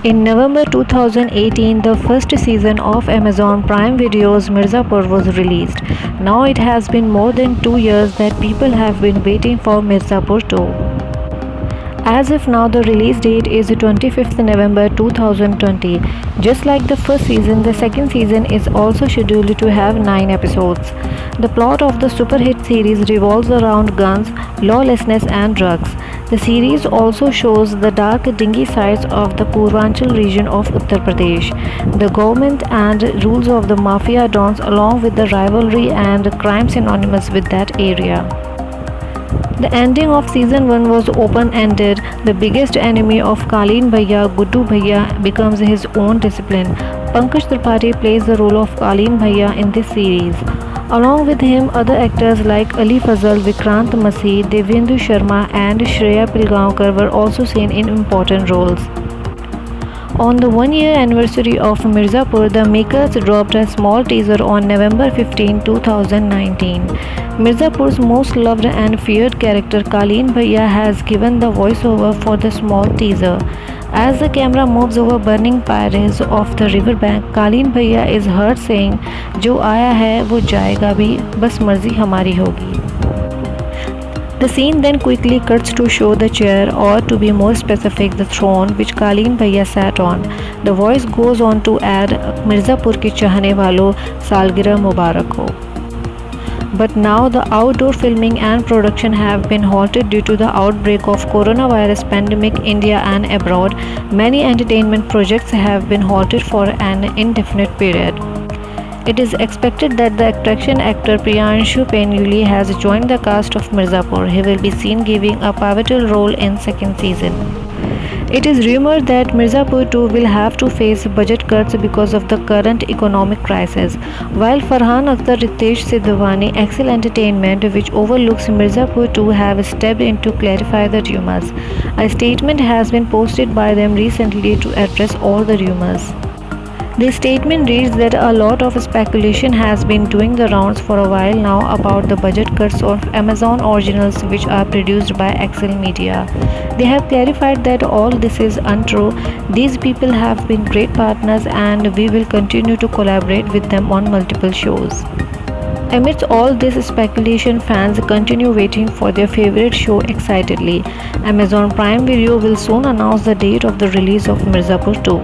In November 2018, the first season of Amazon Prime Video's Mirzapur was released. Now it has been more than 2 years that people have been waiting for Mirzapur 2. As of now, the release date is 25th November 2020. Just like the first season, the second season is also scheduled to have 9 episodes. The plot of the super hit series revolves around guns, lawlessness, and drugs. The series also shows the dark, dingy sides of the Purvanchal region of Uttar Pradesh, the government and rules of the mafia dons, along with the rivalry and crime synonymous with that area. The ending of season 1 was open-ended. The biggest enemy of Kaleen Bhaiya, Guddu Bhaiya, becomes his own discipline. Pankaj Tripathi plays the role of Kaleen Bhaiya in this series. Along with him, other actors like Ali Fazal, Vikrant Massih, Devyendu Sharma and Shreya Pilgaonkar were also seen in important roles. On the 1-year anniversary of Mirzapur, the makers dropped a small teaser on November 15, 2019. Mirzapur's most loved and feared character Kaleen Bhaiya has given the voiceover for the small teaser. As the camera moves over burning pyres of the riverbank, Kaleen Bhaiya is heard saying, "जो आया है वो जाएगा भी, बस मर्जी हमारी होगी." The scene then quickly cuts to show the chair, or to be more specific, the throne which Kaleen Bhaiya sat on. The voice goes on to add, "Mirzapur के चाहने वालों, सालगिरह मुबारक हो." But now the outdoor filming and production have been halted due to the outbreak of coronavirus pandemic in India and abroad. Many entertainment projects have been halted for an indefinite period. It is expected that the attraction actor Priyanshu Penuli has joined the cast of Mirzapur. He will be seen giving a pivotal role in second season. It is rumored that Mirzapur 2 will have to face budget cuts because of the current economic crisis. While Farhan Akhtar, Ritesh Sidhwani, Excel Entertainment, which overlooks Mirzapur 2, have stepped in to clarify the rumors. A statement has been posted by them recently to address all the rumors. The statement reads that a lot of speculation has been doing the rounds for a while now about the budget cuts of Amazon originals which are produced by Excel Media. They have clarified that all this is untrue. These people have been great partners and we will continue to collaborate with them on multiple shows. Amidst all this speculation, fans continue waiting for their favorite show excitedly. Amazon Prime Video will soon announce the date of the release of Mirzapur 2.